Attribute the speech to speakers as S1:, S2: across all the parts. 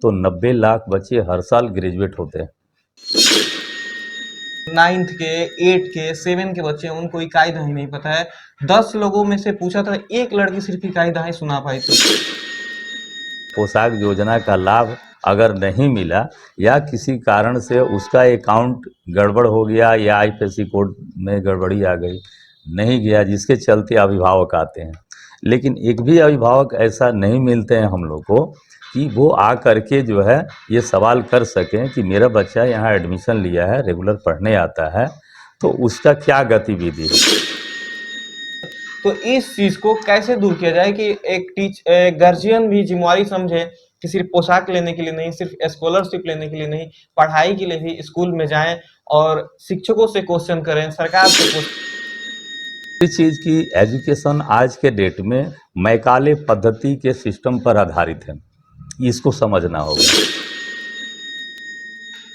S1: तो 90 लाख बच्चे हर साल ग्रेजुएट होते हैं।
S2: 9th के 8 के 7 के बच्चे हैं, उनको इकाई दहाई नहीं पता है। 10 लोगों में से पूछा था, एक लड़की सिर्फ इकाई दहाई सुना पाई थी।
S1: पोशाक योजना का लाभ अगर नहीं मिला या किसी कारण से उसका अकाउंट गड़बड़ हो गया या आईपीसी कोड में गड़बड़ी आ गई, नहीं गया, जिसके चलते अभिभावक आते हैं, लेकिन एक भी अभिभावक ऐसा नहीं मिलते हैं हम लोग को कि वो आ करके जो है ये सवाल कर सकें कि मेरा बच्चा यहाँ एडमिशन लिया है, रेगुलर पढ़ने आता है, तो उसका क्या गतिविधि है।
S2: तो इस चीज को कैसे दूर किया जाए कि एक गार्जियन भी जिम्मेवारी समझे कि सिर्फ पोशाक लेने के लिए नहीं, सिर्फ स्कॉलरशिप लेने के लिए नहीं, पढ़ाई के लिए ही स्कूल में जाएं और शिक्षकों से क्वेश्चन करें, सरकार से क्वेश्चन।
S1: इस चीज़ की एजुकेशन आज के डेट में मैकाले पद्धति के सिस्टम पर आधारित है, इसको समझना होगा।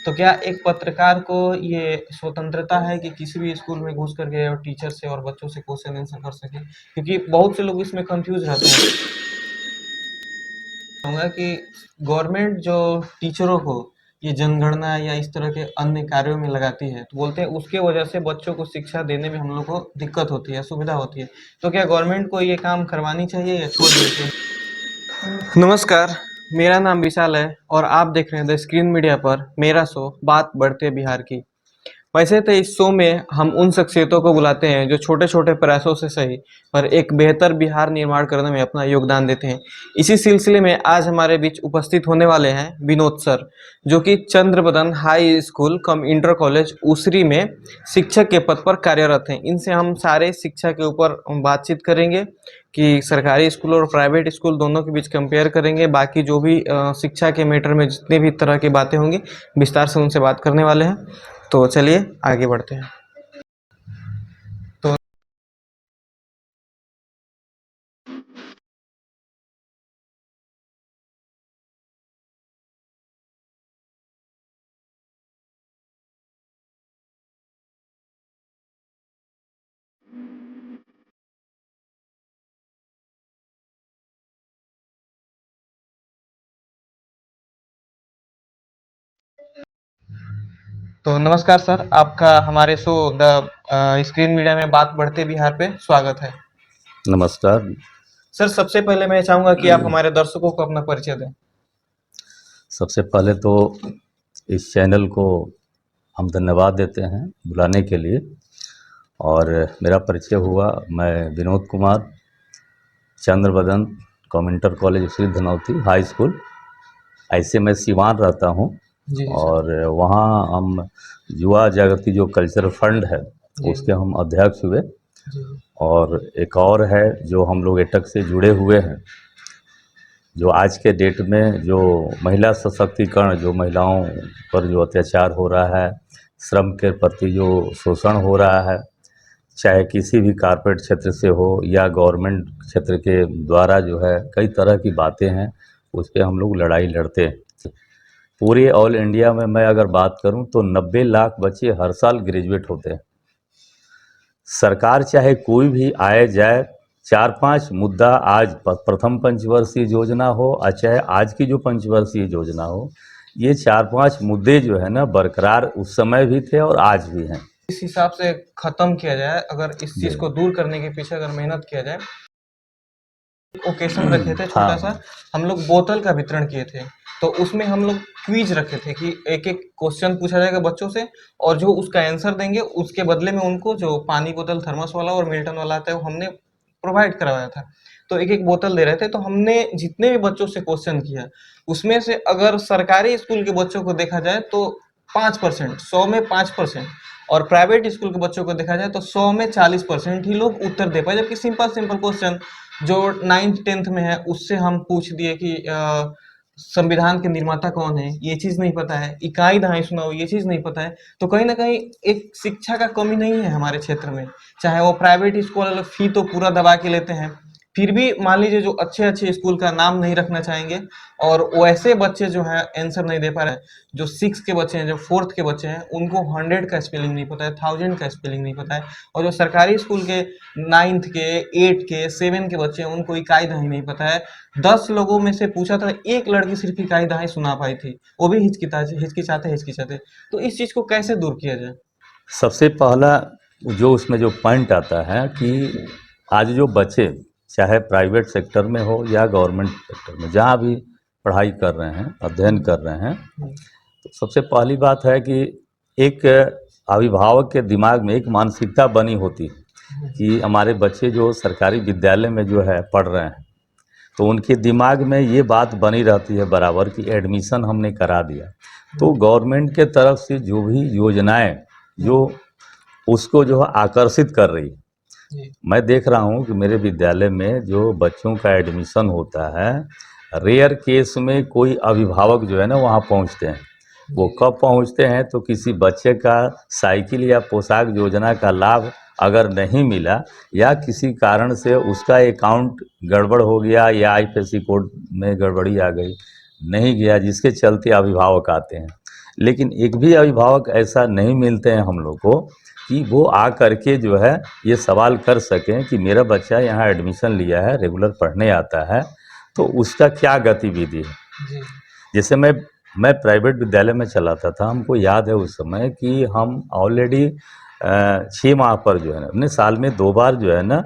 S2: तो क्या एक पत्रकार को ये स्वतंत्रता है कि किसी भी स्कूल में घुस करके और टीचर से और बच्चों से क्वेश्चन आंसर कर सके? क्योंकि बहुत से लोग इसमें कंफ्यूज रहते हैं। कहूँगा कि गवर्नमेंट जो टीचरों को ये जनगणना या इस तरह के अन्य कार्यों में लगाती है, तो बोलते हैं उसके वजह से बच्चों को शिक्षा देने में हम लोग को दिक्कत होती है, असुविधा होती है। तो क्या गवर्नमेंट को ये काम करवानी चाहिए या छोड़ देनी चाहिए? नमस्कार, मेरा नाम विशाल है और आप देख रहे हैं द स्क्रीन मीडिया पर मेरा शो बात बढ़ते बिहार की। वैसे तो इस शो में हम उन शख्सियतों को बुलाते हैं जो छोटे छोटे प्रयासों से सही पर एक बेहतर बिहार निर्माण करने में अपना योगदान देते हैं। इसी सिलसिले में आज हमारे बीच उपस्थित होने वाले हैं विनोद सर, जो कि चंद्रबदन हाई स्कूल कम इंटर कॉलेज उसरी में शिक्षक के पद पर कार्यरत हैं। इनसे हम सारे शिक्षा के ऊपर बातचीत करेंगे कि सरकारी स्कूल और प्राइवेट स्कूल दोनों के बीच कंपेयर करेंगे। बाकी जो भी शिक्षा के मैटर में जितने भी तरह की बातें होंगी विस्तार से उनसे बात करने वाले हैं। तो चलिए आगे बढ़ते हैं। तो नमस्कार सर, आपका हमारे शो द स्क्रीन मीडिया में बात बढ़ते बिहार पे स्वागत है।
S1: नमस्कार।
S2: सर, सबसे पहले मैं चाहूंगा कि आप हमारे दर्शकों को अपना परिचय दें।
S1: सबसे पहले तो इस चैनल को हम धन्यवाद देते हैं बुलाने के लिए, और मेरा परिचय हुआ, मैं Vinod Kumar, Chandrabadan com inter college Shri Dhanauti high school, ऐसे मैं सिवान रहता हूँ।
S2: जी जी
S1: और वहाँ हम युवा जागृति जो कल्चरल फंड है
S2: जी
S1: उसके हम अध्यक्ष हुए,
S2: जी
S1: और एक और है जो हम लोग एटक से जुड़े हुए हैं, जो आज के डेट में जो महिला सशक्तिकरण, जो महिलाओं पर जो अत्याचार हो रहा है, श्रम के प्रति जो शोषण हो रहा है, चाहे किसी भी कॉर्पोरेट क्षेत्र से हो या गवर्नमेंट क्षेत्र के द्वारा जो है कई तरह की बातें हैं, उस पर हम लोग लड़ाई लड़ते हैं। पूरे ऑल इंडिया में मैं अगर बात करूं तो 90 लाख बच्चे हर साल ग्रेजुएट होते हैं। सरकार चाहे कोई भी आए जाए, 4-5 मुद्दा, आज प्रथम पंचवर्षीय योजना हो और चाहे आज की जो पंचवर्षीय योजना हो, ये 4-5 मुद्दे जो है ना बरकरार उस समय भी थे और आज भी हैं।
S2: इस हिसाब से खत्म किया जाए, अगर इस चीज
S1: जी।
S2: को दूर करने के पीछे अगर मेहनत किया जाए। ओकेशन रखे थे छोटा सा,
S1: हाँ।
S2: हम लोग बोतल का वितरण किए थे। तो उसमें हम लोग क्विज रखे थे कि एक एक क्वेश्चन पूछा जाएगा बच्चों से, और जो उसका आंसर देंगे उसके बदले में उनको जो पानी बोतल थर्मस वाला और मिल्टन वाला आता है वो हमने प्रोवाइड करवाया था। तो एक एक बोतल दे रहे थे। तो हमने जितने भी बच्चों से क्वेश्चन किया उसमें से अगर सरकारी स्कूल के बच्चों को देखा जाए तो 5%, 100 में 5%, और प्राइवेट स्कूल के बच्चों को देखा जाए तो 100 में 40% ही लोग उत्तर दे पाए। जबकि सिंपल सिंपल क्वेश्चन जो 9th-10th में है उससे हम पूछ दिए कि संविधान के निर्माता कौन है, ये चीज नहीं पता है, इकाई दहाई सुनाओ, ये चीज नहीं पता है। तो कहीं ना कहीं एक शिक्षा का कमी नहीं है हमारे क्षेत्र में। चाहे वो प्राइवेट स्कूल वाले फी तो पूरा दबा के लेते हैं, फिर भी मान लीजिए जो अच्छे अच्छे स्कूल का नाम नहीं रखना चाहेंगे और वैसे बच्चे जो हैं आंसर नहीं दे पा रहे हैं, जो 6 के बच्चे हैं, जो 4th के बच्चे हैं, उनको 100 का स्पेलिंग नहीं पता है, 1000 का स्पेलिंग नहीं पता है, और जो सरकारी स्कूल के 9th के 8 के 7 के बच्चे हैं, उनको इकाई दहाई नहीं पता है। 10 लोगों में से पूछा था, एक लड़की सिर्फ इकाई दहाई सुना पाई थी, वो भी हिचकिचाते हिचकिचाते। तो इस चीज को कैसे दूर किया जाए?
S1: सबसे पहला जो उसमें जो पॉइंट आता है कि आज जो बच्चे चाहे प्राइवेट सेक्टर में हो या गवर्नमेंट सेक्टर में जहाँ भी पढ़ाई कर रहे हैं, अध्ययन कर रहे हैं, तो सबसे पहली बात है कि एक अभिभावक के दिमाग में एक मानसिकता बनी होती है कि हमारे बच्चे जो सरकारी विद्यालय में जो है पढ़ रहे हैं, तो उनके दिमाग में ये बात बनी रहती है बराबर कि एडमिशन हमने करा दिया, तो गवर्नमेंट के तरफ से जो भी योजनाएं जो उसको जो है आकर्षित कर रही है।
S2: जी,
S1: मैं देख रहा हूँ कि मेरे विद्यालय में जो बच्चों का एडमिशन होता है, रेयर केस में कोई अभिभावक जो है ना वहाँ पहुँचते हैं। वो
S2: जी,
S1: कब पहुँचते हैं, तो किसी बच्चे का साइकिल या पोशाक योजना का लाभ अगर नहीं मिला या किसी कारण से उसका अकाउंट गड़बड़ हो गया या आईपीएससी कोड में गड़बड़ी आ गई, नहीं गया, जिसके चलते अभिभावक आते हैं। लेकिन एक भी अभिभावक ऐसा नहीं मिलते हैं हम लोग को कि वो आ करके जो है ये सवाल कर सकें कि मेरा बच्चा यहाँ एडमिशन लिया है, रेगुलर पढ़ने आता है, तो उसका क्या गतिविधि है।
S2: जी,
S1: जैसे मैं प्राइवेट विद्यालय में चलाता था, हमको याद है उस समय कि हम ऑलरेडी 6 माह पर जो है ना, अपने साल में 2 बार जो है ना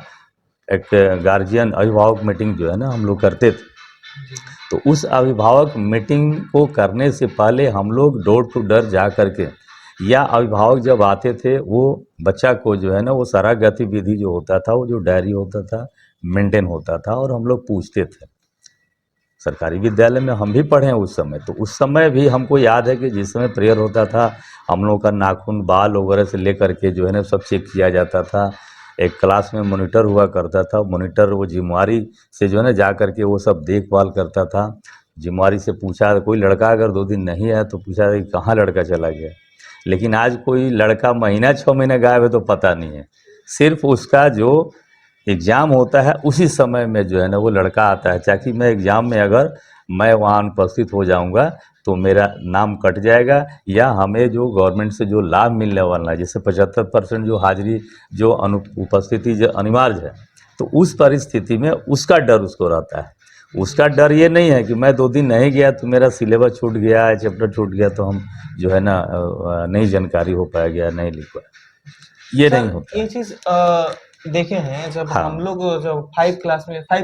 S1: एक गार्जियन अभिभावक मीटिंग जो है ना हम लोग करते थे।
S2: जी,
S1: तो उस अभिभावक मीटिंग को करने से पहले हम लोग डोर टू डोर जा करके या अभिभावक जब आते थे वो बच्चा को जो है ना वो सारा गतिविधि जो होता था, वो जो डायरी होता था, मेंटेन होता था और हम लोग पूछते थे। सरकारी विद्यालय में हम भी पढ़े हैं उस समय, तो उस समय भी हमको याद है कि जिस समय प्रेयर होता था, हम लोग का नाखून, बाल वगैरह से लेकर के जो है ना सब चेक किया जाता था। एक क्लास में मॉनिटर हुआ करता था, मॉनिटर वो जिम्मेवारी से जो है ना जा करके वो सब देखभाल करता था। जिम्मेवारी से पूछा, कोई लड़का अगर 2 दिन नहीं आया तो पूछा कि कहाँ लड़का चला गया। लेकिन आज कोई लड़का महीना 6 महीने गायब है तो पता नहीं है। सिर्फ उसका जो एग्ज़ाम होता है उसी समय में जो है ना वो लड़का आता है, ताकि मैं एग्ज़ाम में अगर मैं वहाँ अनुपस्थित हो जाऊँगा तो मेरा नाम कट जाएगा या हमें जो गवर्नमेंट से जो लाभ मिलने वाला है, जैसे 75% जो हाज़िरी जो उपस्थिति जो अनिवार्य है, तो उस परिस्थिति में उसका डर उसको रहता है। उसका डर ये नहीं है कि मैं 2 दिन नहीं गया तो मेरा सिलेबस छूट गया, चैप्टर छूट गया, तो हम जो है ना नहीं जानकारी हो पाएगा या नहीं लिख पाए, ये नहीं
S2: सर
S1: होता
S2: ये
S1: है।
S2: चीज देखे हैं जब हम
S1: हाँ,
S2: लोग जब 5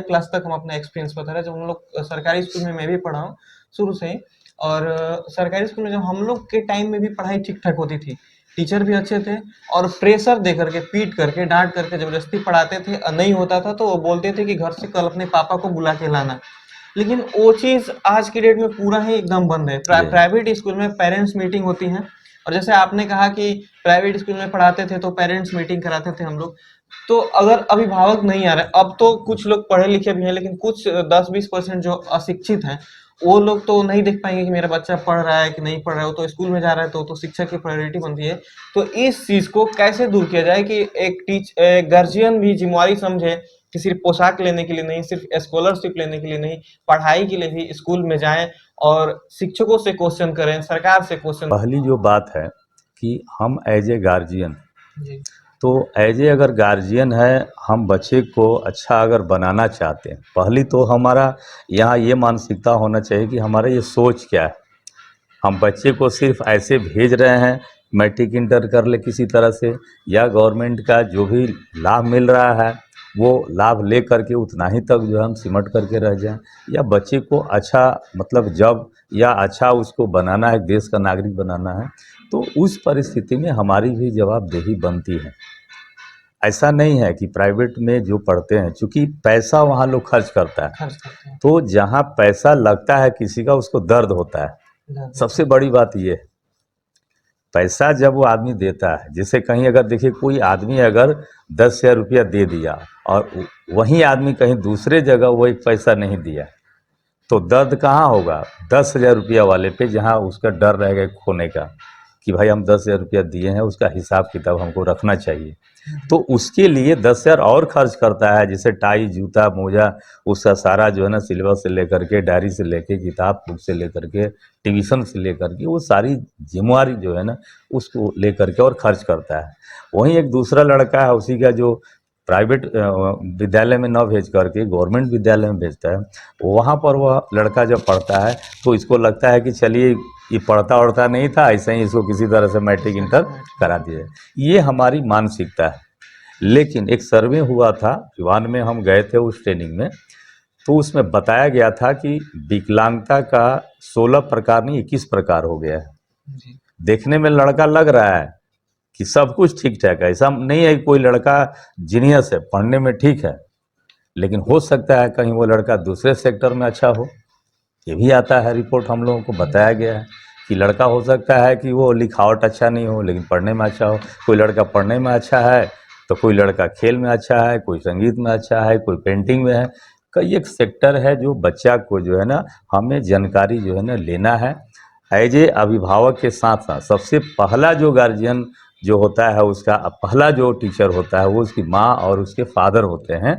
S2: क्लास तक हम अपना एक्सपीरियंस बता रहे हैं, जब हम लोग सरकारी स्कूल में मैं भी पढ़ा हूँ शुरू से ही। और सरकारी स्कूल में जब हम लोग के टाइम में भी पढ़ाई ठीक ठाक होती थी, टीचर भी अच्छे थे, और प्रेशर दे करके, पीट करके, डांट करके जबरदस्ती पढ़ाते थे। नहीं होता था तो वो बोलते थे कि घर से कल अपने पापा को बुला के लाना। लेकिन वो चीज आज की डेट में पूरा ही एकदम बंद है।
S1: जी।
S2: प्राइवेट स्कूल में पेरेंट्स मीटिंग होती है, और जैसे आपने कहा कि प्राइवेट स्कूल में पढ़ाते थे तो पेरेंट्स मीटिंग कराते थे हम लोग। तो अगर अभिभावक नहीं आ रहे, अब तो कुछ लोग पढ़े लिखे भी हैं, लेकिन कुछ 10-20% जो अशिक्षित हैं, वो लोग तो नहीं देख पाएंगे कि मेरा बच्चा पढ़ रहा है कि नहीं पढ़ रहा है। वो तो स्कूल में जा रहा है, तो शिक्षक की प्रायोरिटी बनती है। तो इस चीज को कैसे दूर किया जाए कि एक गार्जियन भी जिम्मेवारी समझे कि सिर्फ पोशाक लेने के लिए नहीं, सिर्फ स्कॉलरशिप लेने के लिए नहीं, पढ़ाई के लिए भी स्कूल में जाएं और शिक्षकों से क्वेश्चन करें, सरकार से क्वेश्चन।
S1: पहली जो बात है कि हम एज ए गार्जियन,
S2: जी,
S1: तो एज ए अगर गार्जियन है, हम बच्चे को अच्छा अगर बनाना चाहते हैं, पहली तो हमारा यहाँ ये मानसिकता होना चाहिए कि हमारा ये सोच क्या है। हम बच्चे को सिर्फ ऐसे भेज रहे हैं, मैट्रिक इंटर कर ले किसी तरह से, या गवर्नमेंट का जो भी लाभ मिल रहा है वो लाभ ले करके उतना ही तक जो है हम सिमट करके रह जाएं, या बच्चे को अच्छा मतलब जब या अच्छा उसको बनाना है, देश का नागरिक बनाना है, तो उस परिस्थिति में हमारी भी जवाबदेही बनती है। ऐसा नहीं है कि प्राइवेट में जो पढ़ते हैं, चूँकि पैसा वहाँ लोग खर्च करता है,
S2: खर्च करते हैं।
S1: तो जहाँ पैसा लगता है किसी का उसको दर्द होता है।
S2: दर्द होता
S1: सबसे बड़ी बात ये है, पैसा जब वो आदमी देता है, जैसे कहीं अगर देखिए कोई आदमी अगर 10,000 रुपया दे दिया और वही आदमी कहीं दूसरे जगह वही पैसा नहीं दिया, तो दर्द कहाँ होगा? 10,000 रुपया वाले पे, जहाँ उसका डर रहेगा खोने का, कि भाई हम 10,000 रुपया दिए हैं, उसका हिसाब किताब हमको रखना चाहिए। तो उसके लिए 10,000 और खर्च करता है, जैसे टाई, जूता, मोजा, उसका सारा जो है ना सिलेबस से लेकर के, डायरी से लेके, किताब बुक से लेकर के, ट्यूशन से लेकर के, वो सारी जिम्मेवारी जो है ना उसको लेकर के और खर्च करता है। वहीं एक दूसरा लड़का है, उसी का जो प्राइवेट विद्यालय में न भेज करके गवर्नमेंट विद्यालय में भेजता है, वहाँ पर वह लड़का जब पढ़ता है तो इसको लगता है कि चलिए ये पढ़ता वढ़ता नहीं था, ऐसे ही इसको किसी तरह से मैट्रिक इंटर करा दिया। ये हमारी मानसिकता है। लेकिन एक सर्वे हुआ था, सिवान में हम गए थे उस ट्रेनिंग में, तो उसमें बताया गया था कि विकलांगता का 16 प्रकार नहीं 21 प्रकार हो गया है।
S2: जी।
S1: देखने में लड़का लग रहा है कि सब कुछ ठीक ठाक है, ऐसा नहीं है कि कोई लड़का जीनियस है, पढ़ने में ठीक है, लेकिन हो सकता है कहीं वो लड़का दूसरे सेक्टर में अच्छा हो। ये भी आता है, रिपोर्ट हम लोगों को बताया गया है कि लड़का हो सकता है कि वो लिखावट अच्छा नहीं हो लेकिन पढ़ने में अच्छा हो। कोई लड़का पढ़ने में अच्छा है तो कोई लड़का खेल में अच्छा है, कोई संगीत में अच्छा है, कोई पेंटिंग में है। कई एक सेक्टर है जो बच्चा को जो है ना हमें जानकारी जो है ना लेना है। एज ए अभिभावक के साथ साथ सबसे पहला जो गार्जियन जो होता है, उसका पहला जो टीचर होता है वो उसकी माँ और उसके फादर होते हैं।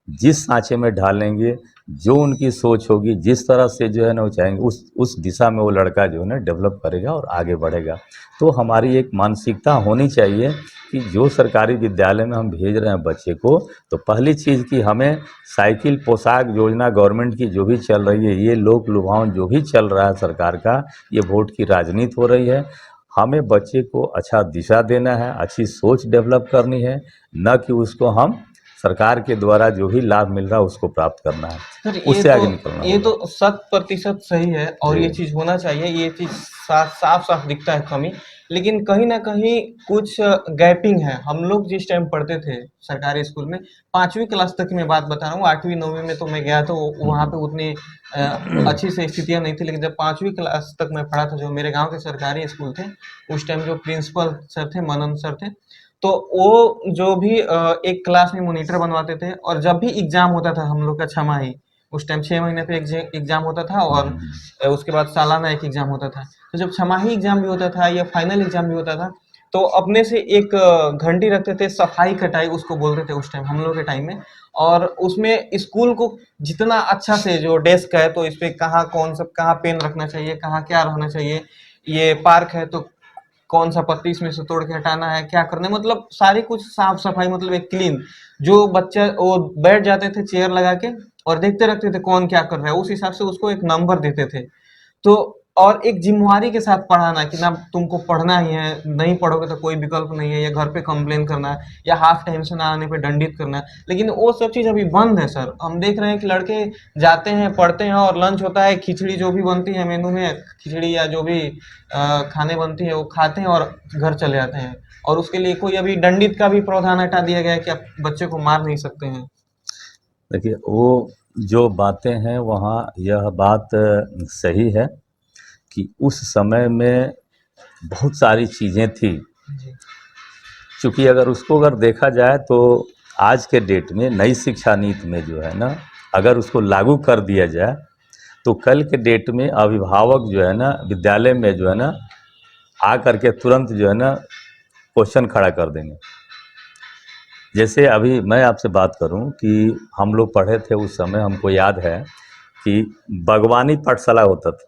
S1: जिस सांचे में ढालेंगे, जो उनकी सोच होगी, जिस तरह से जो है ना वो चाहेंगे, उस दिशा में वो लड़का जो है ना डेवलप करेगा और आगे बढ़ेगा। तो हमारी एक मानसिकता होनी चाहिए कि जो सरकारी विद्यालय में हम भेज रहे हैं बच्चे को, तो पहली चीज़ कि हमें साइकिल, पोशाक योजना गवर्नमेंट की जो भी चल रही है, ये लोक लुभावन जो भी चल रहा है सरकार का, ये वोट की राजनीति हो रही है। हमें बच्चे को अच्छा दिशा देना है, अच्छी सोच डेवलप करनी है, न कि उसको हम सरकार के द्वारा जो भी लाभ मिल रहा है उसको प्राप्त करना है,
S2: सर
S1: उससे आगे निकलना
S2: ये
S1: होगा।
S2: तो 100% सही है और
S1: जी।
S2: ये चीज़ होना चाहिए, ये चीज़ साफ-साफ दिखता है कमी। लेकिन कहीं न कहीं कुछ गैपिंग है। हम लोग जिस टाइम पढ़ते थे सरकारी स्कूल में 5वीं क्लास तक की मैं बात बता रहा हूँ, 8वीं 9वीं में तो मैं गया तो वहाँ पे उतनी अच्छी से स्थितियाँ नहीं थी। लेकिन जब 5वीं क्लास तक मैं पढ़ा था, जो मेरे गाँव के सरकारी स्कूल थे, उस टाइम जो प्रिंसिपल सर थे, मनन सर थे, तो वो जो भी एक क्लास में मॉनिटर बनवाते थे और जब भी एग्ज़ाम होता था हम लोग का छमाही, उस टाइम 6 महीने पे एग्ज़ाम होता था और उसके बाद सालाना एक एग्ज़ाम होता था। तो जब छमाही एग्ज़ाम भी होता था या फाइनल एग्ज़ाम भी होता था, तो अपने से एक घंटी रखते थे, सफाई कटाई उसको बोलते थे उस टाइम हम लोग के टाइम में। और उसमें स्कूल को जितना अच्छा से, जो डेस्क है तो इस पे कहाँ पेन रखना चाहिए, कहाँ क्या रहना चाहिए, ये पार्क है तो कौन सा पत्ती इसमें से तोड़ के हटाना है, क्या करना है, मतलब सारी कुछ साफ सफाई, मतलब एक क्लीन। जो बच्चा वो बैठ जाते थे चेयर लगा के और देखते रखते थे कौन क्या कर रहा है, उस हिसाब से उसको एक नंबर देते थे। तो और एक जिम्मेवारी के साथ पढ़ाना कि ना तुमको पढ़ना ही है, नहीं पढ़ोगे तो कोई विकल्प नहीं है, या घर पे कंप्लेन करना है, या हाफ टाइम से ना आने पे दंडित करना है। लेकिन वो सब चीज़ अभी बंद है सर। हम देख रहे हैं कि लड़के जाते हैं, पढ़ते हैं और लंच होता है, खिचड़ी जो भी बनती है मेनू में, खिचड़ी या जो भी खाने बनती है वो खाते हैं और घर चले आते हैं। और उसके लिए कोई अभी दंडित का भी प्रावधान हटा दिया गया है कि आप बच्चे को मार नहीं सकते हैं।
S1: देखिए, वो जो बातें हैं वहाँ यह बात सही है कि उस समय में बहुत सारी चीज़ें थी।
S2: जी।
S1: चूँकि अगर देखा जाए तो आज के डेट में नई शिक्षा नीति में जो है ना, अगर उसको लागू कर दिया जाए तो कल के डेट में अभिभावक जो है ना विद्यालय में जो है ना आ करके तुरंत जो है ना क्वेश्चन खड़ा कर देंगे। जैसे अभी मैं आपसे बात करूं कि हम लोग पढ़े थे उस समय, हमको याद है कि बागवानी पाठशाला होता था,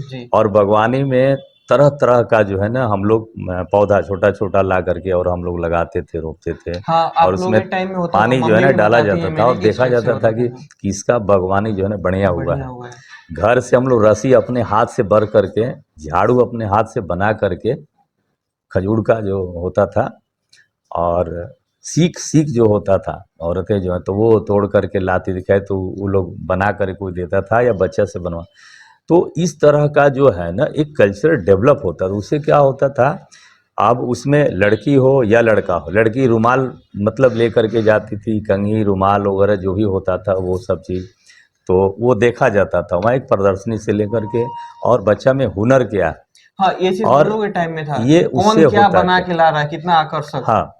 S2: जी।
S1: और बागवानी में तरह तरह का जो है ना हम लोग पौधा छोटा छोटा ला करके और हम लोग लगाते थे, रोपते थे,
S2: हाँ,
S1: और
S2: आप लोगों
S1: उसमें
S2: के टाइम में होता था,
S1: पानी जो है
S2: मम्मी
S1: ना
S2: भी
S1: डाला
S2: बताती है
S1: जाता था
S2: मेरी
S1: और
S2: कि इस
S1: देखा
S2: टाइप से
S1: जाता था
S2: होता
S1: कि
S2: था।
S1: किसका बागवानी जो है ना बढ़िया हुआ
S2: बढ़िया
S1: है।
S2: हुआ है।
S1: घर से हम लोग रस्सी अपने हाथ से भर करके, झाड़ू अपने हाथ से बना करके, खजूर का जो होता था, और सीख सीख जो होता था, औरतें जो है तो वो तोड़ करके लाती दिखाए तो वो लोग बना कर कोई देता था या बच्चा से बनवा। तो इस तरह का जो है ना एक कल्चर डेवलप होता था। उससे क्या होता था, अब उसमें लड़की हो या लड़का हो, लड़की रुमाल मतलब लेकर के जाती थी, कंघी, रुमाल वगैरह जो भी होता था वो सब चीज़, तो वो देखा जाता था वहाँ एक प्रदर्शनी से लेकर के, और बच्चा में हुनर क्या है,
S2: हाँ, ये चीज़ हम
S1: और
S2: लोग के टाइम में था
S1: ये
S2: कि
S1: उससे
S2: कौन क्या
S1: होता
S2: बना
S1: क्या।
S2: के ला रहा है, कितना आकर्षक।
S1: हाँ,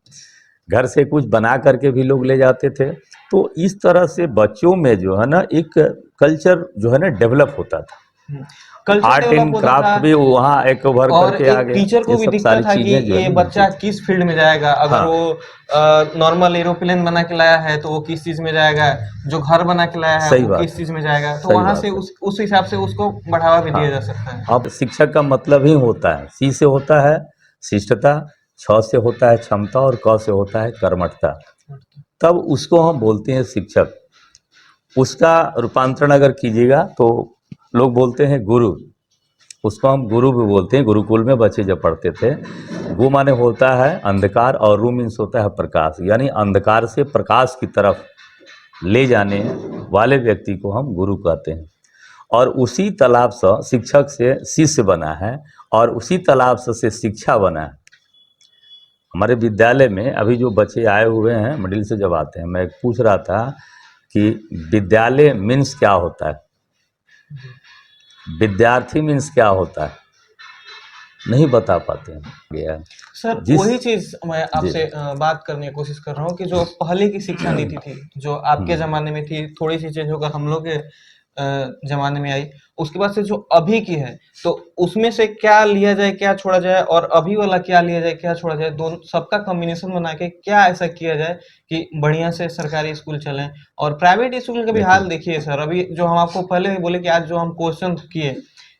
S1: घर से कुछ बना करके भी लोग ले जाते थे। तो इस तरह से बच्चों में जो है ना एक कल्चर जो है ना डेवलप होता था।
S2: हुँ। कल्चर
S1: आर्ट
S2: डेवलप
S1: एंड
S2: होता
S1: क्राफ्ट
S2: था
S1: भी वहाँ एक उभर
S2: और
S1: करके आ
S2: एक
S1: गया।
S2: टीचर को
S1: ये
S2: भी
S1: सब
S2: दिखता
S1: सारी
S2: था कि
S1: चीज़ें जो है
S2: ये
S1: ना
S2: बच्चा
S1: होती थी।
S2: किस फील्ड में जाएगा। अगर
S1: हाँ,
S2: वो नॉर्मल एरोप्लेन बना के लाया है तो वो किस चीज में जाएगा, जो घर बना के लाया है
S1: सही
S2: वो
S1: बात
S2: किस
S1: है,
S2: चीज में जाएगा, तो
S1: सही
S2: वहां से
S1: बात है।
S2: उस हिसाब से उसको बढ़ावा भी दिया
S1: हाँ,
S2: जा सकता है।
S1: अब शिक्षक का मतलब ही होता है, सी से होता है शिष्टता, छ से होता है क्षमता और क से होता है कर्मठता। तब उसको हम बोलते हैं शिक्षक। उसका रूपांतरण अगर कीजिएगा तो लोग बोलते हैं गुरु, उसको हम गुरु भी बोलते हैं। गुरुकुल में बच्चे जब पढ़ते थे, गु माने होता है अंधकार और रू मीन्स होता है प्रकाश, यानी अंधकार से प्रकाश की तरफ ले जाने वाले व्यक्ति को हम गुरु कहते हैं। और उसी तालाब से शिक्षक से शिष्य बना है और उसी तालाब से शिक्षा बना है। हमारे विद्यालय में अभी जो बच्चे आए हुए हैं मिडिल से जब आते हैं, मैं पूछ रहा था कि विद्यालय मीन्स क्या होता है, विद्यार्थी मीन्स क्या होता है, नहीं बता पाते हैं। गया
S2: सर
S1: जिस
S2: वही चीज मैं
S1: जी
S2: आपसे बात करने की कोशिश कर रहा हूँ कि जो पहले की शिक्षा नीति थी, जो आपके
S1: हम्म,
S2: जमाने में थी, थोड़ी सी चेंज होकर हम लोग के जमाने में आई, उसके बाद से जो अभी की है, तो उसमें से क्या लिया जाए क्या छोड़ा जाए, और अभी वाला क्या लिया जाए क्या छोड़ा जाए, दोनों सबका कॉम्बिनेशन बना के क्या ऐसा किया जाए कि बढ़िया से सरकारी स्कूल चलें। और प्राइवेट स्कूल का भी हाल
S1: देखिए
S2: देखिए सर, अभी जो हम आपको पहले भी बोले कि आज जो हम क्वेश्चन किए,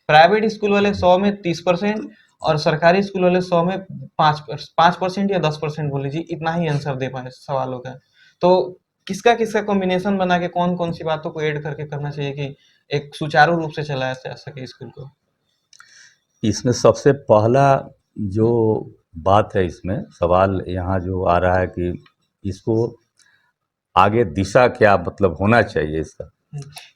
S2: प्राइवेट स्कूल वाले 100 में 30% और सरकारी स्कूल वाले 100 में 5% या 10% बोल लीजिए, इतना ही आंसर दे पाए सवालों का। तो किसका किसका कॉम्बिनेशन बना के कौन कौन सी बातों को ऐड करके करना चाहिए कि एक सुचारू रूप से चलाया जा सके स्कूल को।
S1: इसमें सबसे पहला जो बात है, इसमें सवाल यहाँ जो आ रहा है कि इसको आगे दिशा क्या मतलब होना चाहिए इसका,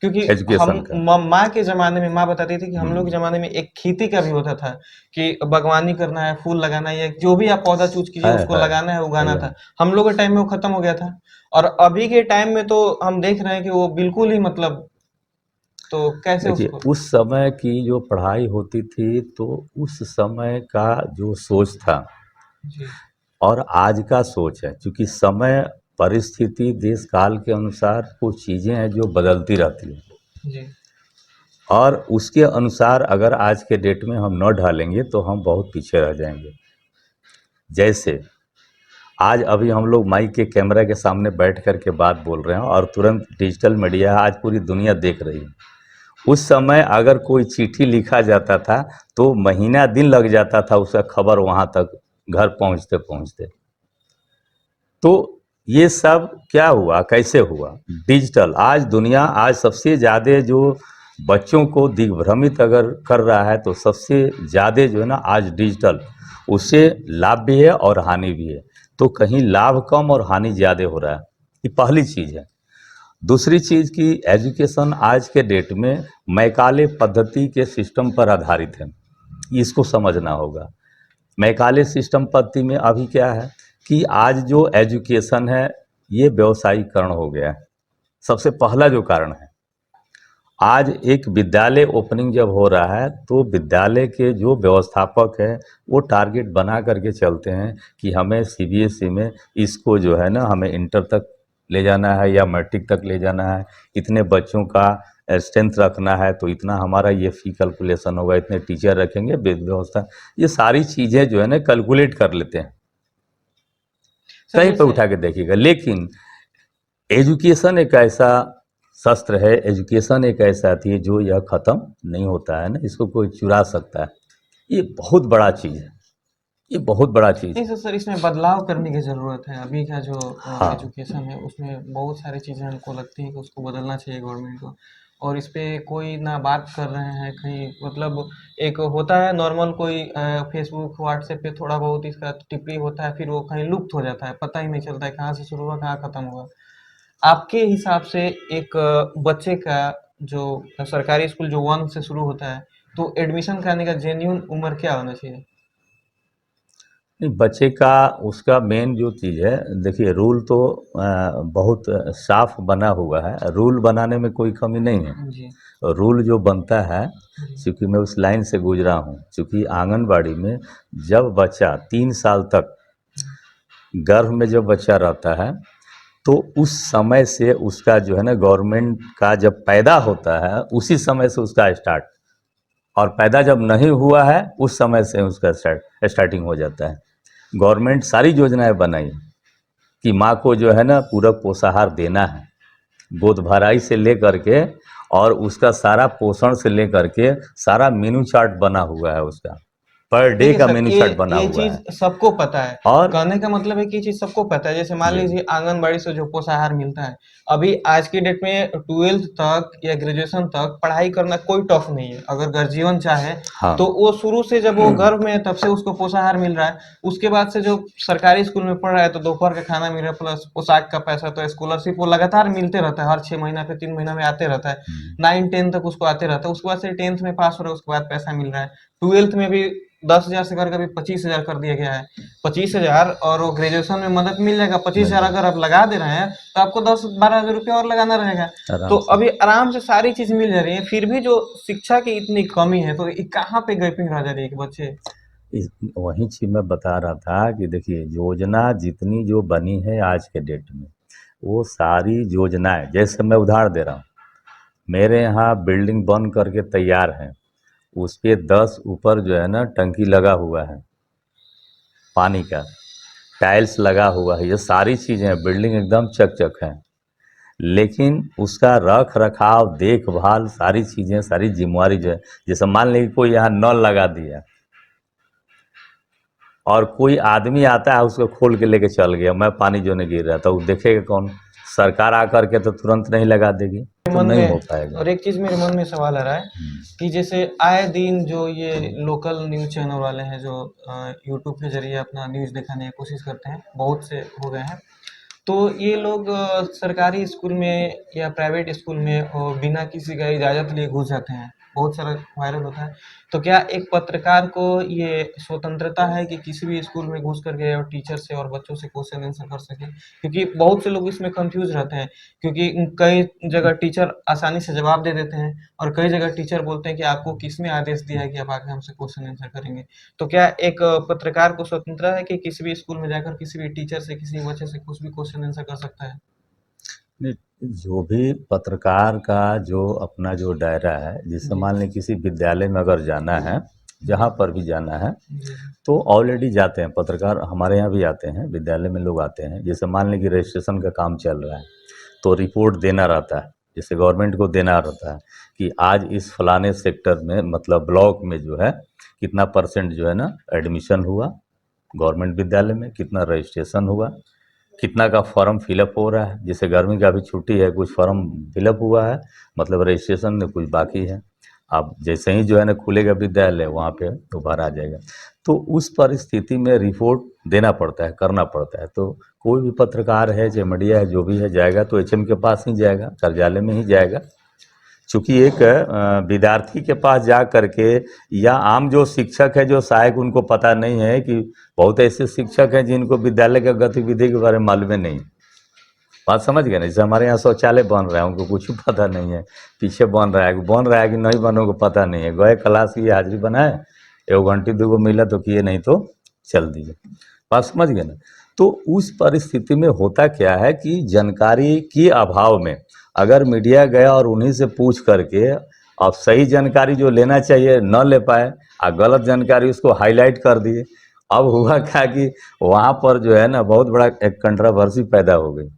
S2: क्योंकि हम
S1: एजुकेशन का।
S2: माँ के जमाने में माँ बताती थी कि हम लोग के
S1: हम्म,
S2: जमाने में एक खेती का भी होता था कि बागवानी करना है, फूल लगाना है, या जो भी आप पौधा चूज कीजिए उसको लगाना है,
S1: है
S2: उगाना
S1: यहाँ।
S2: था। हम लोग के टाइम में वो खत्म हो गया था, और अभी के टाइम में तो हम देख रहे हैं कि वो बिल्कुल ही मतलब, तो कैसे
S1: देखिए
S2: उसको।
S1: उस समय की जो पढ़ाई होती थी तो उस समय का जो सोच था
S2: जी
S1: और आज का सोच है, क्योंकि समय परिस्थिति देश काल के अनुसार कुछ चीज़ें हैं जो बदलती रहती हैं,
S2: जी
S1: और उसके अनुसार अगर आज के डेट में हम न ढालेंगे तो हम बहुत पीछे रह जाएंगे। जैसे आज अभी हम लोग माइक के कैमरा के सामने बैठ कर के बात बोल रहे हैं और तुरंत डिजिटल मीडिया आज पूरी दुनिया देख रही है। उस समय अगर कोई चिट्ठी लिखा जाता था तो महीना दिन लग जाता था उसका खबर वहाँ तक घर पहुँचते पहुँचते। तो ये सब क्या हुआ, कैसे हुआ, डिजिटल। आज दुनिया, आज सबसे ज़्यादा जो बच्चों को दिग्भ्रमित अगर कर रहा है तो सबसे ज़्यादा जो है ना आज डिजिटल, उससे लाभ भी है और हानि भी है। तो कहीं लाभ कम और हानि ज़्यादा हो रहा है, ये पहली चीज़ है। दूसरी चीज़ की एजुकेशन आज के डेट में मैकाले पद्धति के सिस्टम पर आधारित है, इसको समझना होगा। मैकाले सिस्टम पद्धति में अभी क्या है कि आज जो एजुकेशन है ये व्यवसायीकरण हो गया है। सबसे पहला जो कारण है, आज एक विद्यालय ओपनिंग जब हो रहा है तो विद्यालय के जो व्यवस्थापक है वो टारगेट बना करके चलते हैं कि हमें सीबीएसई में इसको जो है ना हमें इंटर तक ले जाना है या मैट्रिक तक ले जाना है, इतने बच्चों का स्ट्रेंथ रखना है तो इतना हमारा ये फ़ी कैलकुलेशन होगा, इतने टीचर रखेंगे, व्यवस्था, ये सारी चीज़ें जो है ना कैलकुलेट कर लेते हैं।
S2: सर
S1: कहीं पे
S2: जैसे
S1: उठा के देखिएगा। लेकिन एजुकेशन एक ऐसा शस्त्र है, एजुकेशन एक ऐसा थी जो यह ख़त्म नहीं होता है ना, इसको कोई चुरा सकता है। ये बहुत बड़ा चीज़ है, ये बहुत बड़ा चीज़
S2: नहीं
S1: है।
S2: सर, इसमें बदलाव करने की ज़रूरत है। अभी का जो
S1: हाँ,
S2: एजुकेशन है उसमें बहुत सारी चीज़ें हमको लगती हैं कि उसको बदलना चाहिए गवर्नमेंट को, और इस पे कोई ना बात कर रहे हैं कहीं। मतलब एक होता है नॉर्मल कोई फेसबुक व्हाट्सएप पे थोड़ा बहुत इसका टिप्पणी होता है, फिर वो कहीं लुप्त हो जाता है, पता ही नहीं चलता है कहाँ से शुरू हुआ कहाँ ख़त्म हुआ। आपके हिसाब से एक बच्चे का जो सरकारी स्कूल जो 1 से शुरू होता है, तो एडमिशन कराने का जेन्युइन उम्र क्या होना चाहिए?
S1: नहीं बच्चे का उसका मेन जो चीज़ है, देखिए रूल तो बहुत साफ बना हुआ है, रूल बनाने में कोई कमी नहीं है।
S2: जी
S1: रूल जो बनता है,
S2: जी
S1: चूँकि मैं उस लाइन से गुजरा हूँ, चूँकि आंगनबाड़ी में जब बच्चा 3 साल तक गर्भ में जब बच्चा रहता है तो उस समय से उसका जो है ना गवर्नमेंट का जब पैदा होता है उसी समय से उसका स्टार्ट, और पैदा जब नहीं हुआ है उस समय से उसका स्टार्टिंग हो जाता है। गवर्नमेंट सारी योजनाएं बनाई कि माँ को जो है ना पूरक पोषाहार देना है, गोद भराई से लेकर के और उसका सारा पोषण से लेकर के सारा मेनू चार्ट बना हुआ है, उसका पर डे
S2: देखिए
S1: का
S2: सर,
S1: मेनू
S2: ये
S1: चार्ट बना
S2: ये
S1: हुआ
S2: चीज
S1: है।
S2: सबको पता है।
S1: और
S2: कहने का मतलब है कि ये चीज सबको पता है। जैसे मान
S1: जी
S2: लीजिए आंगनबाड़ी से जो पोषाहार मिलता है, अभी आज की डेट में 12th तक या ग्रेजुएशन तक पढ़ाई करना कोई टफ नहीं है। अगर गर्जीवन चाहे
S1: हाँ
S2: तो वो शुरू से जब वो गर्भ में है तब से उसको पोषाहार मिल रहा है। उसके बाद से जो सरकारी स्कूल में पढ़ रहा है तो दोपहर का खाना मिल रहा है प्लस पोशाक का पैसा, तो स्कॉलरशिप वो लगातार मिलते रहता है, हर 6 महीना पे 3 महीना में आते रहता है। 9 10 तक उसको आते रहता है, उसके बाद से 10th में पास हो रहा है, उसके बाद पैसा मिल रहा है। 12th में भी 10,000 से करके अभी 25,000 कर दिया गया है। 25,000 और वो ग्रेजुएशन में मदद मिल जाएगा। 25,000
S1: मिल
S2: अगर आप लगा दे रहे हैं तो आपको 10-12,000 रुपया और लगाना रहेगा। तो
S1: आराम से।
S2: अभी आराम से सारी चीज मिल जा रही है, फिर भी जो शिक्षा की इतनी कमी है तो ये कहाँ पे गैपिंग रह जा रही है कि बच्चे।
S1: वही चीज मैं बता रहा था कि देखिए योजना जितनी जो बनी है आज के डेट में, वो सारी योजनाएं, जैसे मैं उदाहरण दे रहा हूँ, मेरे यहाँ बिल्डिंग बन करके तैयार है, उस पे 10 ऊपर जो है ना टंकी लगा हुआ है पानी का, टाइल्स लगा हुआ है, ये सारी चीज़ें, बिल्डिंग एकदम चक है, लेकिन उसका रख रखाव देखभाल सारी चीज़ें, सारी जिम्मेवारी जो है, जैसे मान लीजिए कोई यहाँ नल लगा दिया और कोई आदमी आता है उसको खोल के लेके चल गया, मैं पानी जो नहीं गिर रहा था, वो देखेगा कौन? सरकार आकर के तो तुरंत नहीं लगा देगी, तो
S2: मन
S1: नहीं हो
S2: में
S1: पाएगा।
S2: और एक चीज मेरे मन में सवाल आ रहा है कि जैसे आए दिन जो ये लोकल न्यूज चैनल वाले हैं जो यूट्यूब के जरिए अपना न्यूज दिखाने की कोशिश करते हैं, बहुत से हो गए हैं, तो ये लोग सरकारी स्कूल में या प्राइवेट स्कूल में बिना किसी का इजाज़त लिए घुस जाते हैं, बहुत सारा वायरल होता है। तो क्या एक पत्रकार को ये स्वतंत्रता है कि किसी भी स्कूल में घुस करके और टीचर से और बच्चों से क्वेश्चन आंसर कर सके? क्योंकि बहुत से लोग इसमें कंफ्यूज रहते हैं, क्योंकि कई जगह टीचर आसानी से जवाब दे देते हैं और कई जगह टीचर बोलते हैं कि आपको किसने आदेश दिया है कि आप आके हमसे क्वेश्चन आंसर करेंगे। तो क्या एक पत्रकार को स्वतंत्रता है कि किसी भी स्कूल में जाकर किसी भी टीचर से, किसी भी बच्चे से कुछ भी क्वेश्चन आंसर कर सकता है?
S1: नहीं, जो भी पत्रकार का जो अपना जो दायरा है, जैसे
S2: जी,
S1: मान लें किसी विद्यालय में अगर जाना है, जहाँ पर भी जाना है,
S2: जी,
S1: तो ऑलरेडी जाते हैं पत्रकार, हमारे यहाँ भी आते हैं, विद्यालय में लोग आते हैं। जैसे मान लें कि रजिस्ट्रेशन का काम चल रहा है, तो रिपोर्ट देना रहता है, जैसे गवर्नमेंट को देना रहता है कि आज इस फलाने सेक्टर में, मतलब ब्लॉक में जो है कितना % जो है ना एडमिशन हुआ गवर्नमेंट विद्यालय में, कितना रजिस्ट्रेशन हुआ, कितना का फॉर्म फिलअप हो रहा है। जैसे गर्मी का भी छुट्टी है, कुछ फॉर्म फिलअप हुआ है, मतलब रजिस्ट्रेशन में कुछ बाकी है। अब जैसे ही जो है ना खुलेगा विद्यालय, वहाँ पे तो भर आ जाएगा। तो उस परिस्थिति में रिपोर्ट देना पड़ता है, करना पड़ता है। तो कोई भी पत्रकार है, चाहे मीडिया है, जो भी है, जाएगा तो एचएम के पास ही जाएगा, कार्यालय में ही जाएगा। चूँकि एक विद्यार्थी के पास जा करके, या आम जो शिक्षक है, जो सहायक, उनको पता नहीं है कि बहुत ऐसे शिक्षक हैं जिनको विद्यालय का गतिविधि के बारे में मालूम ही नहीं। बात समझ गए ना? जैसे हमारे यहाँ शौचालय बन रहा है, उनको कुछ पता नहीं है, पीछे बन रहा है कि नहीं बने को पता नहीं है, गए क्लास की हाजिरी बनाए, 1 घंटे 2 मिला तो किए, नहीं तो चल दिए। बात समझ गए ना? तो उस परिस्थिति में होता क्या है कि जानकारी के अभाव में अगर मीडिया गया और उन्हीं से पूछ करके अब सही जानकारी जो लेना चाहिए न ले पाए, गलत जानकारी उसको हाईलाइट कर दिए। अब हुआ क्या कि वहाँ पर जो है ना बहुत बड़ा एक कंट्रोवर्सी पैदा हो गई।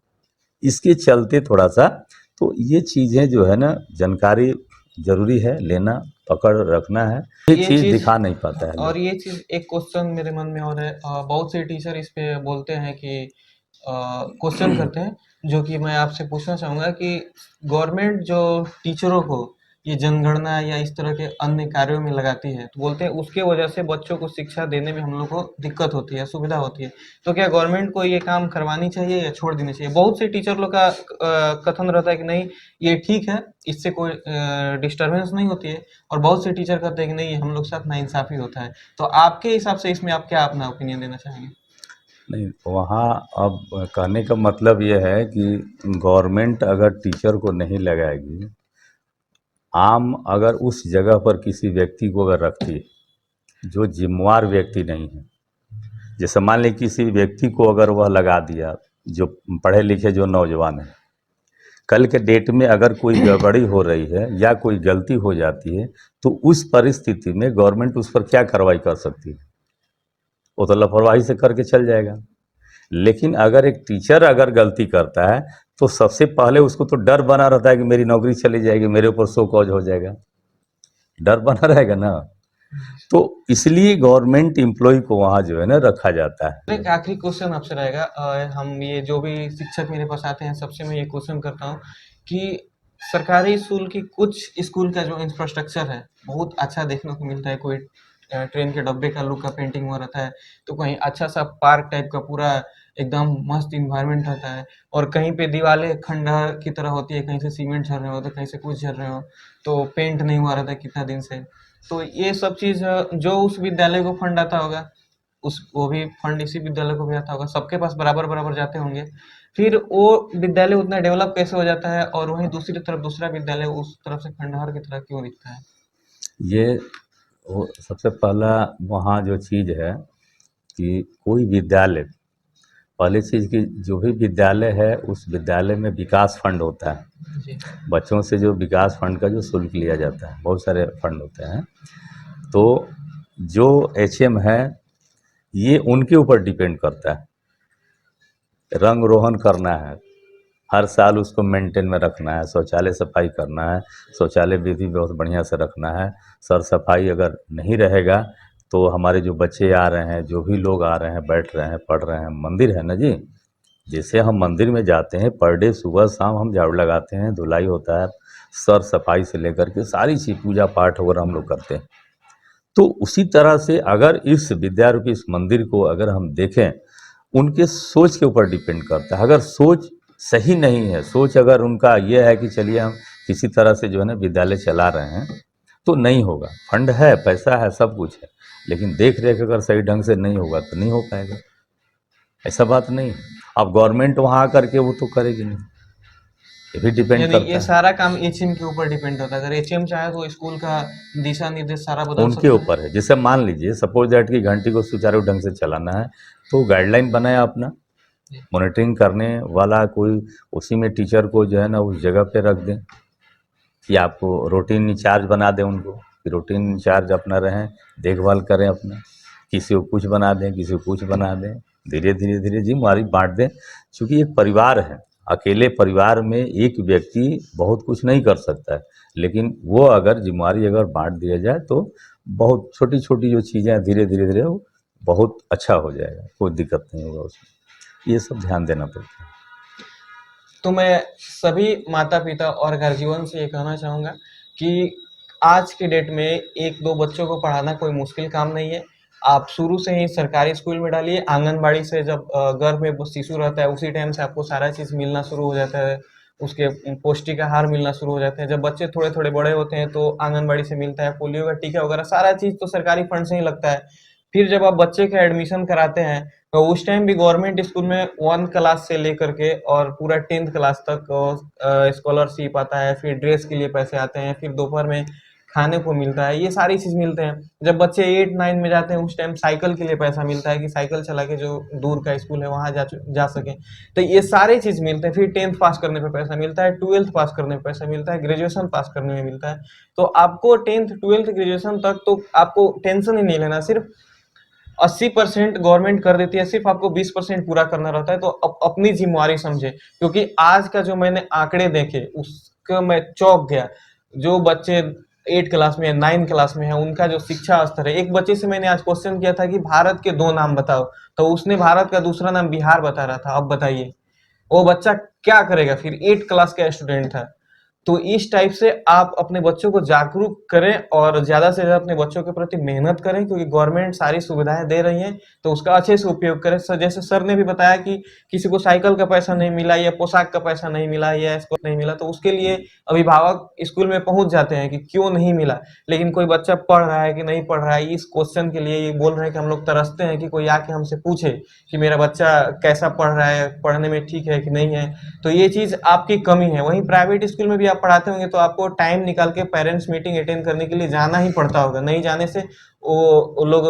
S1: इसके चलते थोड़ा सा, तो ये चीज़ें जो है ना, जानकारी ज़रूरी है लेना, पकड़ रखना है, ये
S2: ये
S1: चीज़
S2: चीज
S1: दिखा नहीं पाता है
S2: और
S1: लोग।
S2: ये चीज एक क्वेश्चन मेरे मन में और है, बहुत से टीचर इस पे बोलते हैं कि क्वेश्चन करते हैं, जो कि मैं आपसे पूछना चाहूंगा कि गवर्नमेंट जो टीचरों को ये जनगणना या इस तरह के अन्य कार्यों में लगाती है, तो बोलते हैं उसके वजह से बच्चों को शिक्षा देने में हम लोग को दिक्कत होती है, असुविधा होती है। तो क्या गवर्नमेंट को ये काम करवानी चाहिए या छोड़ देनी चाहिए? बहुत से टीचर लोग का कथन रहता है कि नहीं, ये ठीक है, इससे कोई डिस्टरबेंस नहीं होती है, और बहुत से टीचर कहते हैं कि नहीं, हम लोग साथ नाइंसाफी होता है। तो आपके हिसाब से इसमें आप क्या अपना ओपिनियन देना चाहेंगे?
S1: नहीं, वहाँ अब कहने का मतलब ये है कि गवर्नमेंट अगर टीचर को नहीं लगाएगी, आम अगर उस जगह पर किसी व्यक्ति को अगर रखती है जो जिम्मेवार व्यक्ति नहीं है, जैसे मान लीजिए किसी व्यक्ति को अगर वह लगा दिया जो पढ़े लिखे जो नौजवान है, कल के डेट में अगर कोई गड़बड़ी हो रही है या कोई गलती हो जाती है तो उस परिस्थिति में गवर्नमेंट उस पर क्या कार्रवाई कर सकती है? वो तो लापरवाही से करके चल जाएगा। लेकिन अगर एक टीचर अगर गलती करता है तो सबसे पहले उसको तो डर बना रहता है कि मेरी नौकरी चली जाएगी, मेरे ऊपर शो कॉज हो जाएगा, डर बना रहेगा ना। तो इसलिए गवर्नमेंट एम्प्लॉय को वहाँ जो है ना रखा जाता है।
S2: एक आखिरी क्वेश्चन आपसे रहेगा, हम ये जो भी शिक्षक मेरे पास आते हैं सबसे मैं ये क्वेश्चन करता हूँ कि सरकारी स्कूल की कुछ स्कूल का जो इंफ्रास्ट्रक्चर है बहुत अच्छा देखने को मिलता है। कोई ट्रेन के डब्बे का लुक का पेंटिंग हुआ रहता है, तो कहीं अच्छा सा पार्क टाइप का पूरा एकदम मस्त इन्वायरमेंट रहता है, और कहीं पे दीवारें खंडहर की तरह होती है, कहीं से सीमेंट झर रहे हो तो कहीं से कुछ झर रहे हो, तो पेंट नहीं हुआ रहता है कितना दिन से। तो ये सब चीज़ जो उस विद्यालय को फंड आता होगा, उस वो भी फंड इसी विद्यालय को भी आता होगा, सबके पास बराबर बराबर जाते होंगे। फिर वो विद्यालय उतना डेवलप कैसे हो जाता है और वहीं दूसरी तरफ दूसरा विद्यालय उस तरफ से खंडहर की तरह क्यों दिखता है?
S1: ये वो सबसे पहला वहाँ जो चीज़ है कि कोई विद्यालय, पहली चीज़ कि जो भी विद्यालय है उस विद्यालय में विकास फंड होता है।
S2: जी।
S1: बच्चों से जो विकास फंड का जो शुल्क लिया जाता है, बहुत सारे फंड होते हैं। तो जो एचएम है ये उनके ऊपर डिपेंड करता है, रंग रोहन करना है, हर साल उसको मेंटेन में रखना है, शौचालय सफाई करना है, शौचालय विधि बहुत बढ़िया से रखना है। सर सफाई अगर नहीं रहेगा तो हमारे जो बच्चे आ रहे हैं, जो भी लोग आ रहे हैं, बैठ रहे हैं, पढ़ रहे हैं, मंदिर है ना जी, जैसे हम मंदिर में जाते हैं पर डे सुबह शाम हम झाड़ू लगाते हैं, धुलाई होता है, सर सफाई से लेकर के सारी चीज़ पूजा पाठ वगैरह हम लोग करते हैं। तो उसी तरह से अगर इस विद्यारूपी इस मंदिर को अगर हम देखें, उनके सोच के ऊपर डिपेंड करता है। अगर सोच सही नहीं है, सोच अगर उनका ये है कि चलिए हम किसी तरह से जो है ना विद्यालय चला रहे हैं, तो नहीं होगा। फंड है, पैसा है, सब कुछ है, लेकिन देख रेख अगर सही ढंग से नहीं होगा तो नहीं हो पाएगा। ऐसा बात नहीं, अब गवर्नमेंट वहाँ आकर के वो तो करेगी नहीं, ये भी डिपेंड
S2: यानी
S1: करता
S2: ये
S1: है
S2: सारा काम एचएम के ऊपर डिपेंड होता है। अगर एचएम चाहे तो स्कूल का दिशा निर्देश सारा बदल
S1: उनके
S2: सकता है।
S1: ऊपर है। जैसे मान लीजिए सपोज दैट कि घंटी को सुचारू ढंग से चलाना है तो गाइडलाइन बनाया अपना,
S2: जी।
S1: मॉनिटरिंग करने वाला कोई उसी में टीचर को जो है ना उस जगह पे रख दें, कि आपको रूटीन इंचार्ज बना दें उनको, कि रूटीन इंचार्ज अपना रहें, देखभाल करें अपना, किसी को कुछ बना दें, किसी को कुछ बना दें, धीरे धीरे धीरे जिम्मेदारी बांट दें। चूँकि एक परिवार है, अकेले परिवार में एक व्यक्ति बहुत कुछ नहीं कर सकता है, लेकिन वो अगर जिम्मेदारी अगर बांट दिया जाए तो बहुत छोटी छोटी जो चीज़ें हैं धीरे धीरे धीरे वो बहुत अच्छा हो जाएगा, कोई दिक्कत नहीं होगा उसमें। ये सब ध्यान देना पड़ता है।
S2: तो मैं सभी माता-पिता और गार्जियन से ये कहना चाहूँगा कि आज के डेट में 1-2 बच्चों को पढ़ाना कोई मुश्किल काम नहीं है। आप शुरू से ही सरकारी स्कूल में डालिए, आंगनबाड़ी से जब गर्भ में वो शिशु रहता है उसी टाइम से आपको सारा चीज़ मिलना शुरू हो जाता है, उसके पौष्टिक आहार मिलना शुरू हो जाते हैं। जब बच्चे थोड़े-थोड़े बड़े होते हैं तो आंगनबाड़ी से मिलता है, पोलियो का टीका वगैरह सारा चीज़ तो सरकारी फंड से ही लगता है। फिर जब आप बच्चे का एडमिशन कराते हैं तो उस टाइम भी गवर्नमेंट स्कूल में 1 क्लास से लेकर के और पूरा 10th क्लास तक स्कॉलरशिप आता है, फिर ड्रेस के लिए पैसे आते हैं, फिर दोपहर में खाने को मिलता है, ये सारी चीज़ मिलते हैं। जब बच्चे 8-9 में जाते हैं उस टाइम साइकिल के लिए पैसा मिलता है कि साइकिल चला के जो दूर का स्कूल है वहाँ जा सकें। तो ये सारी चीज़ मिलते हैं, फिर 10th पास करने पे पैसा मिलता है, 12th पास करने पे पैसा मिलता है, ग्रेजुएशन पास करने में मिलता है। तो आपको 10th, 12th, ग्रेजुएशन तक तो आपको टेंशन ही नहीं लेना, सिर्फ 80% गवर्नमेंट कर देती है, सिर्फ आपको 20% पूरा करना रहता है। तो अपनी जिम्मेवारी समझे, क्योंकि आज का जो मैंने आंकड़े देखे उसका मैं चौंक गया। जो बच्चे 8 क्लास में या 9 क्लास में है उनका जो शिक्षा स्तर है, एक बच्चे से मैंने आज क्वेश्चन किया था कि भारत के 2 नाम बताओ, तो उसने भारत का दूसरा नाम बिहार बता रहा था। अब बताइए वो बच्चा क्या करेगा? फिर 8 क्लास का स्टूडेंट था। तो इस टाइप से आप अपने बच्चों को जागरूक करें और ज़्यादा से ज़्यादा अपने बच्चों के प्रति मेहनत करें, क्योंकि गवर्नमेंट सारी सुविधाएँ दे रही हैं, तो उसका अच्छे से उपयोग करें। जैसे सर ने भी बताया कि किसी को साइकिल का पैसा नहीं मिला या पोशाक का पैसा नहीं मिला या इसको नहीं मिला, तो उसके लिए अभिभावक स्कूल में पहुँच जाते हैं कि क्यों नहीं मिला। लेकिन कोई बच्चा पढ़ रहा है कि नहीं पढ़ रहा है, इस क्वेश्चन के लिए ये बोल रहे हैं कि हम लोग तरसते हैं कि कोई आके हमसे पूछे कि मेरा बच्चा कैसा पढ़ रहा है, पढ़ने में ठीक है कि नहीं है। तो ये चीज़ आपकी कमी है। वहीं प्राइवेट स्कूल में भी आप पढ़ाते होंगे तो आपको टाइम निकाल के पेरेंट्स मीटिंग अटेंड करने के लिए जाना ही पड़ता होगा, नहीं जाने से वो लोग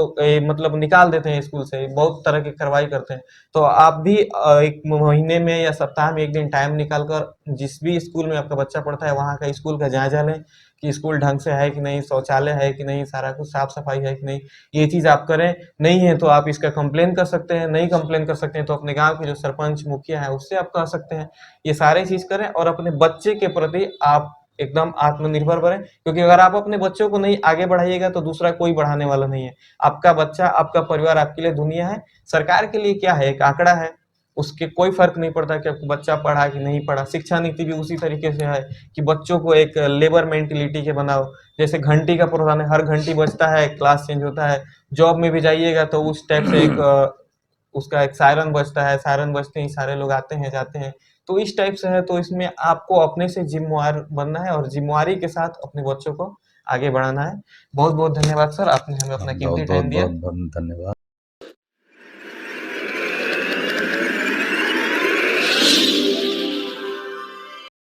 S2: मतलब निकाल देते हैं स्कूल से, बहुत तरह की कार्रवाई करते हैं। तो आप भी एक महीने में या सप्ताह में एक दिन टाइम निकाल कर जिस भी स्कूल में आपका बच्चा पढ़ता है वहाँ का स्कूल का जायजा लें कि स्कूल ढंग से है कि नहीं, शौचालय है कि नहीं, सारा कुछ साफ सफाई है कि नहीं, ये चीज़ आप करें। नहीं है तो आप इसका कंप्लेन कर सकते हैं, नहीं कंप्लेन कर सकते हैं तो अपने गांव के जो सरपंच मुखिया है उससे आप कह सकते हैं। ये सारे चीज़ करें और अपने बच्चे के प्रति आप एकदम आत्मनिर्भर बनें, क्योंकि अगर आप अपने बच्चों को नहीं आगे बढ़ाइएगा तो दूसरा कोई बढ़ाने वाला नहीं है। आपका बच्चा, आपका परिवार आपके लिए दुनिया है। सरकार के लिए क्या है, एक आंकड़ा है, उसके कोई फर्क नहीं पड़ता कि आपका बच्चा पढ़ा कि नहीं पढ़ा। शिक्षा नीति भी उसी तरीके से है कि बच्चों को एक लेबर मेंटेलिटी के बनाओ। जैसे घंटी का प्रावधान है, हर घंटी बजता है क्लास चेंज होता है। जॉब में भी जाइएगा तो उस टाइप से एक उसका एक सायरन बजता है, सायरन बजते ही सारे लोग आते हैं जाते हैं। तो इस टाइप से है, तो इसमें आपको अपने से जिम्मेवार बनना है और जिम्मेवारी के साथ अपने बच्चों को आगे बढ़ाना है। बहुत बहुत धन्यवाद सर, आपने हमें अपना
S1: बहुत
S2: कीमती
S1: बहुत
S2: टाइम दिया।
S1: बहुत बहुत धन्यवाद।